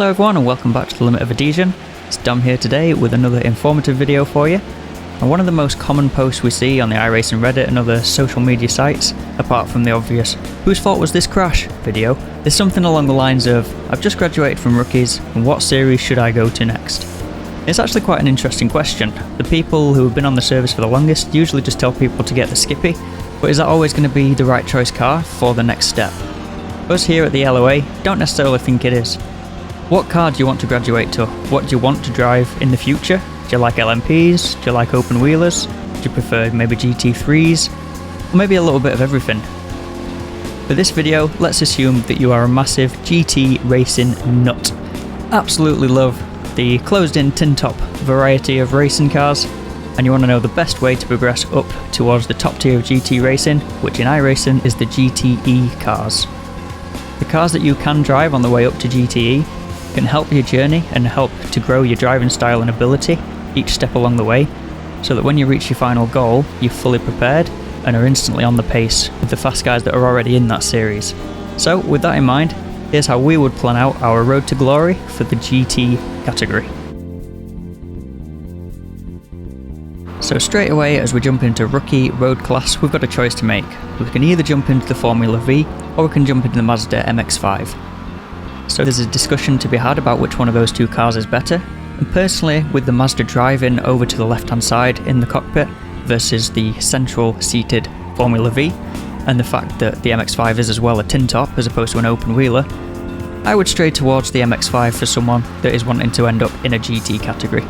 Hello everyone and welcome back to the Limit of Adhesion. It's Dom here today with another informative video for you. And one of the most common posts we see on the iRacing Reddit and other social media sites, apart from the obvious "whose fault was this crash" video, is something along the lines of "I've just graduated from rookies and what series should I go to next?" It's actually quite an interesting question. The people who have been on the service for the longest usually just tell people to get the Skippy, but is that always going to be the right choice car for the next step? Us here at the LOA don't necessarily think it is. What car do you want to graduate to? What do you want to drive in the future? Do you like LMPs? Do you like open wheelers? Do you prefer maybe GT3s? Or maybe a little bit of everything? For this video, let's assume that you are a massive GT racing nut. Absolutely love the closed-in tin-top variety of racing cars, and you want to know the best way to progress up towards the top tier of GT racing, which in iRacing is the GTE cars. The cars that you can drive on the way up to GTE can help your journey and help to grow your driving style and ability each step along the way, so that when you reach your final goal, you're fully prepared and are instantly on the pace with the fast guys that are already in that series. So with that in mind, here's how we would plan out our road to glory for the GT category. So straight away as we jump into rookie road class, we've got a choice to make. We can either jump into the Formula V or we can jump into the Mazda MX-5. So there's a discussion to be had about which one of those two cars is better, and personally with the Mazda driving over to the left hand side in the cockpit versus the central seated Formula V, and the fact that the MX-5 is as well a tin top as opposed to an open wheeler, I would stray towards the MX-5 for someone that is wanting to end up in a GT category.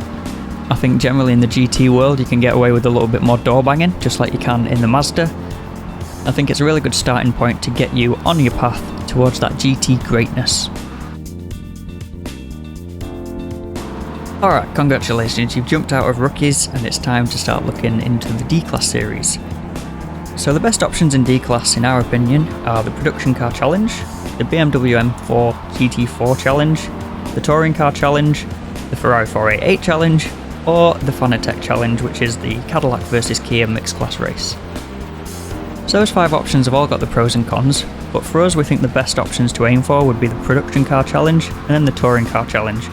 I think generally in the GT world you can get away with a little bit more door banging, just like you can in the Mazda. I think it's a really good starting point to get you on your path towards that GT greatness. Alright, congratulations, you've jumped out of rookies and it's time to start looking into the D-Class series. So the best options in D-Class in our opinion are the Production Car Challenge, the BMW M4 GT4 Challenge, the Touring Car Challenge, the Ferrari 488 Challenge, or the Fanatec Challenge, which is the Cadillac vs Kia mixed class race. So those 5 options have all got the pros and cons, but for us we think the best options to aim for would be the Production Car Challenge and then the Touring Car Challenge.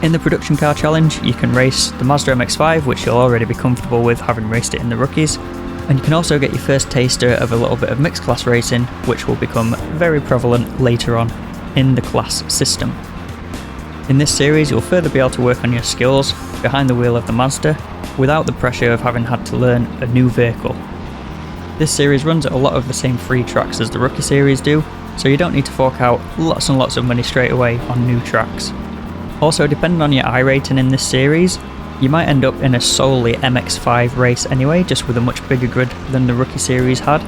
In the Production Car Challenge, you can race the Mazda MX-5, which you'll already be comfortable with having raced it in the rookies, and you can also get your first taster of a little bit of mixed class racing, which will become very prevalent later on in the class system. In this series, you'll further be able to work on your skills behind the wheel of the Mazda, without the pressure of having had to learn a new vehicle. This series runs at a lot of the same free tracks as the rookie series do, so you don't need to fork out lots and lots of money straight away on new tracks. Also, depending on your I rating in this series, you might end up in a solely MX-5 race anyway, just with a much bigger grid than the rookie series had.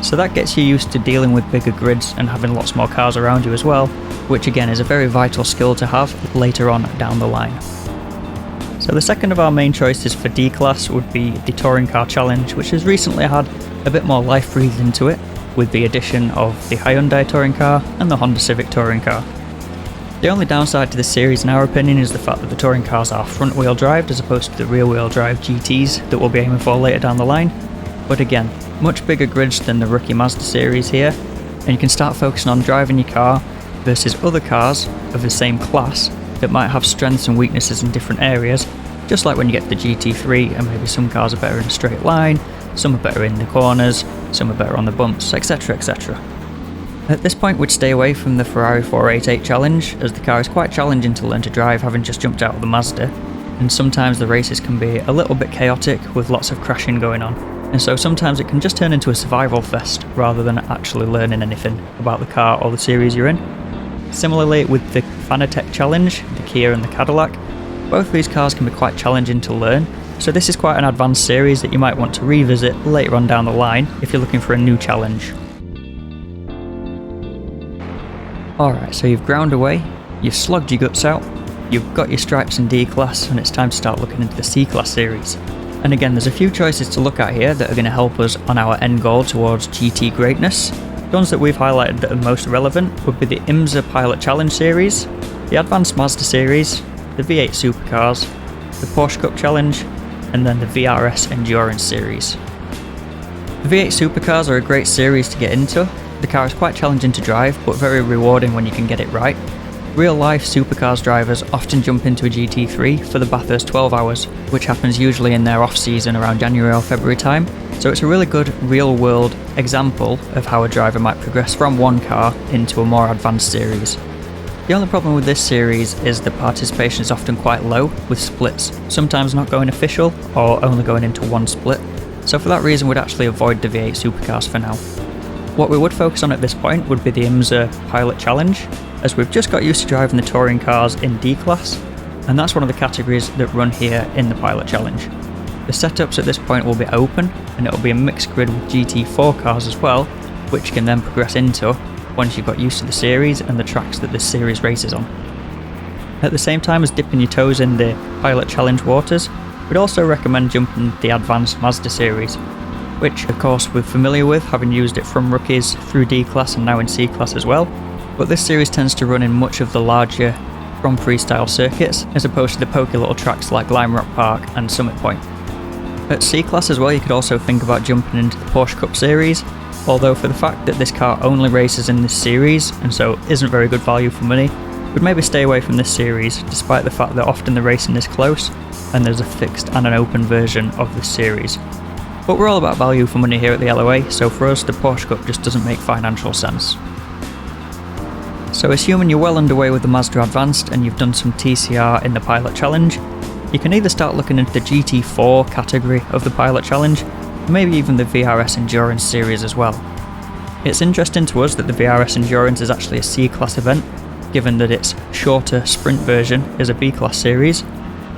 So that gets you used to dealing with bigger grids and having lots more cars around you as well, which again is a very vital skill to have later on down the line. So the second of our main choices for D-Class would be the Touring Car Challenge, which has recently had a bit more life breathed into it, with the addition of the Hyundai Touring Car and the Honda Civic Touring Car. The only downside to this series in our opinion is the fact that the touring cars are front wheel drive as opposed to the rear wheel drive GTs that we'll be aiming for later down the line, but again, much bigger grids than the rookie Mazda series here, and you can start focusing on driving your car versus other cars of the same class that might have strengths and weaknesses in different areas, just like when you get to the GT3 and maybe some cars are better in a straight line, some are better in the corners, some are better on the bumps, etc, etc. At this point we'd stay away from the Ferrari 488 Challenge, as the car is quite challenging to learn to drive having just jumped out of the Mazda, and sometimes the races can be a little bit chaotic with lots of crashing going on, and so sometimes it can just turn into a survival fest rather than actually learning anything about the car or the series you're in. Similarly with the Fanatec Challenge, the Kia and the Cadillac, both of these cars can be quite challenging to learn, so this is quite an advanced series that you might want to revisit later on down the line if you're looking for a new challenge. Alright, so you've ground away, you've slogged your guts out, you've got your stripes in D-Class, and it's time to start looking into the C-Class series. And again, there's a few choices to look at here that are going to help us on our end goal towards GT greatness. The ones that we've highlighted that are most relevant would be the IMSA Pilot Challenge series, the Advanced Mazda series, the V8 Supercars, the Porsche Cup Challenge, and then the VRS Endurance series. The V8 Supercars are a great series to get into. The car is quite challenging to drive, but very rewarding when you can get it right. Real life supercars drivers often jump into a GT3 for the Bathurst 12 hours, which happens usually in their off season around January or February time, so it's a really good real world example of how a driver might progress from one car into a more advanced series. The only problem with this series is that participation is often quite low, with splits sometimes not going official or only going into one split, so for that reason we'd actually avoid the V8 supercars for now. What we would focus on at this point would be the IMSA Pilot Challenge, as we've just got used to driving the touring cars in D-Class, and that's one of the categories that run here in the Pilot Challenge. The setups at this point will be open, and it'll be a mixed grid with GT4 cars as well, which you can then progress into once you've got used to the series and the tracks that this series races on. At the same time as dipping your toes in the Pilot Challenge waters, we'd also recommend jumping the Advanced Mazda series, which of course we're familiar with, having used it from rookies through D-Class and now in C-Class as well, but this series tends to run in much of the larger Grand Prix style circuits, as opposed to the pokey little tracks like Lime Rock Park and Summit Point. At C-Class as well, you could also think about jumping into the Porsche Cup series, although for the fact that this car only races in this series, and so isn't very good value for money, we'd maybe stay away from this series, despite the fact that often the racing is close, and there's a fixed and an open version of this series. But we're all about value for money here at the LOA, so for us the Porsche Cup just doesn't make financial sense. So assuming you're well underway with the Mazda Advanced and you've done some TCR in the Pilot Challenge, you can either start looking into the GT4 category of the Pilot Challenge, or maybe even the VRS Endurance series as well. It's interesting to us that the VRS Endurance is actually a C-Class event, given that its shorter sprint version is a B-Class series,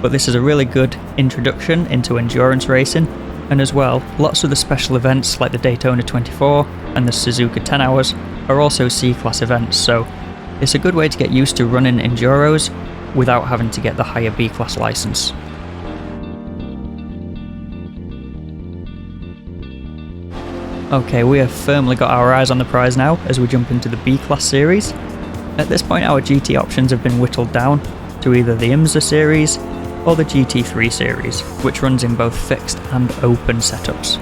but this is a really good introduction into endurance racing, and as well, lots of the special events like the Daytona 24 and the Suzuka 10 Hours are also C-Class events, so it's a good way to get used to running Enduros without having to get the higher B-Class license. Okay, we have firmly got our eyes on the prize now as we jump into the B-Class series. At this point our GT options have been whittled down to either the IMSA series or the GT3 series, which runs in both fixed and open setups.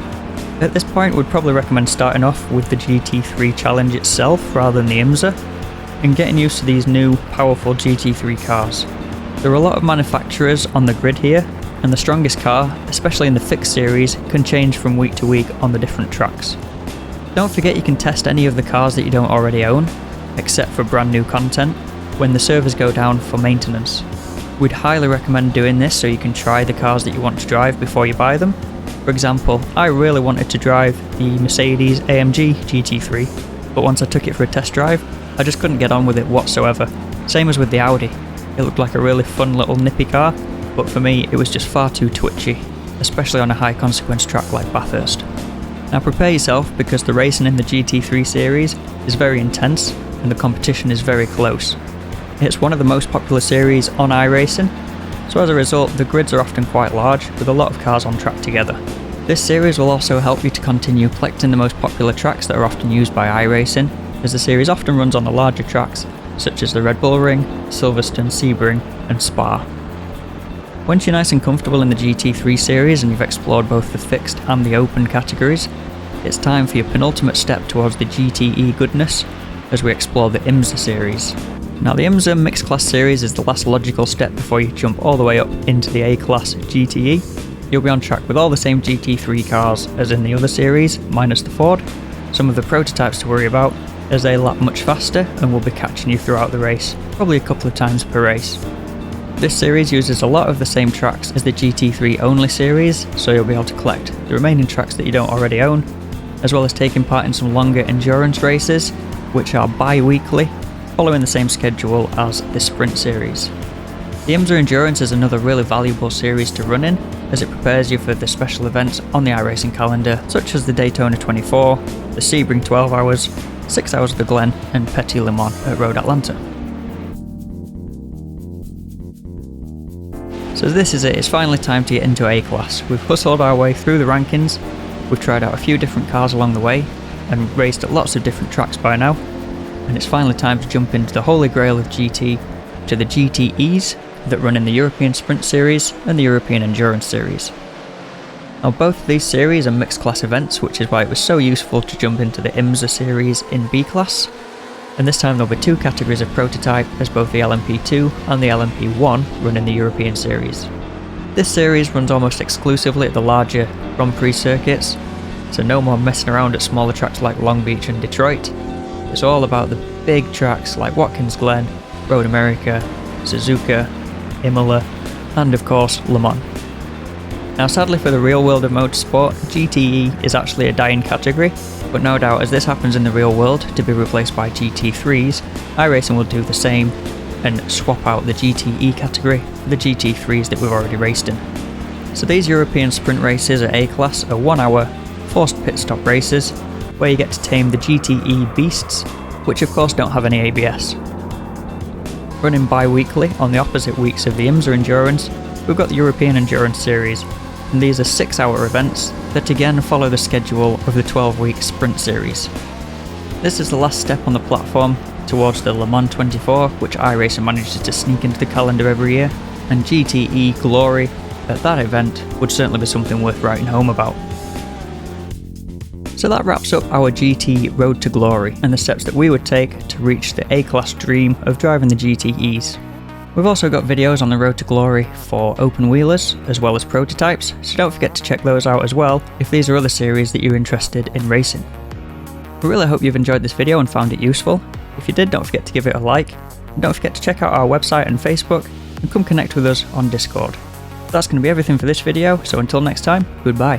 At this point we'd probably recommend starting off with the GT3 Challenge itself rather than the IMSA, and getting used to these new powerful GT3 cars. There are a lot of manufacturers on the grid here, and the strongest car, especially in the fixed series, can change from week to week on the different tracks. Don't forget you can test any of the cars that you don't already own, except for brand new content, when the servers go down for maintenance. We'd highly recommend doing this so you can try the cars that you want to drive before you buy them. For example, I really wanted to drive the Mercedes AMG GT3, but once I took it for a test drive, I just couldn't get on with it whatsoever. Same as with the Audi. It looked like a really fun little nippy car, but for me it was just far too twitchy, especially on a high consequence track like Bathurst. Now prepare yourself, because the racing in the GT3 series is very intense and the competition is very close. It's one of the most popular series on iRacing, so as a result the grids are often quite large with a lot of cars on track together. This series will also help you to continue collecting the most popular tracks that are often used by iRacing, as the series often runs on the larger tracks such as the Red Bull Ring, Silverstone, Sebring and Spa. Once you're nice and comfortable in the GT3 series and you've explored both the fixed and the open categories, it's time for your penultimate step towards the GTE goodness as we explore the IMSA series. Now the IMSA Mixed Class series is the last logical step before you jump all the way up into the A-Class GTE. You'll be on track with all the same GT3 cars as in the other series, minus the Ford, some of the prototypes to worry about, as they lap much faster and will be catching you throughout the race, probably a couple of times per race. This series uses a lot of the same tracks as the GT3 only series, so you'll be able to collect the remaining tracks that you don't already own, as well as taking part in some longer endurance races, which are bi-weekly, following the same schedule as the Sprint series. The IMSA Endurance is another really valuable series to run in, as it prepares you for the special events on the iRacing calendar, such as the Daytona 24, the Sebring 12 Hours, 6 Hours of the Glen and Petit Le Mans at Road Atlanta. So this is it, it's finally time to get into A-Class. We've hustled our way through the rankings, we've tried out a few different cars along the way, and raced at lots of different tracks by now, and it's finally time to jump into the holy grail of GT, to the GTEs that run in the European Sprint Series and the European Endurance Series. Now both of these series are mixed class events, which is why it was so useful to jump into the IMSA series in B class. and this time there'll be 2 categories of prototype, as both the LMP2 and the LMP1 run in the European Series. This series runs almost exclusively at the larger Grand Prix circuits, so no more messing around at smaller tracks like Long Beach and Detroit. It's all about the big tracks like Watkins Glen, Road America, Suzuka, Imola, and of course Le Mans. Now sadly for the real world of motorsport, GTE is actually a dying category, but no doubt as this happens in the real world to be replaced by GT3s, iRacing will do the same and swap out the GTE category for the GT3s that we've already raced in. So these European sprint races at A-Class are 1 hour, forced pit stop races, where you get to tame the GTE beasts, which of course don't have any ABS. Running bi-weekly on the opposite weeks of the IMSA Endurance, we've got the European Endurance Series, and these are 6-hour events that again follow the schedule of the 12-week Sprint Series. This is the last step on the platform towards the Le Mans 24, which iRacing manages to sneak into the calendar every year, and GTE Glory at that event would certainly be something worth writing home about. So that wraps up our GT Road to Glory and the steps that we would take to reach the A-Class dream of driving the GTEs. We've also got videos on the Road to Glory for open wheelers as well as prototypes, so don't forget to check those out as well if these are other series that you're interested in racing. We really hope you've enjoyed this video and found it useful. If you did, don't forget to give it a like, and don't forget to check out our website and Facebook, and come connect with us on Discord. That's going to be everything for this video, so until next time, goodbye.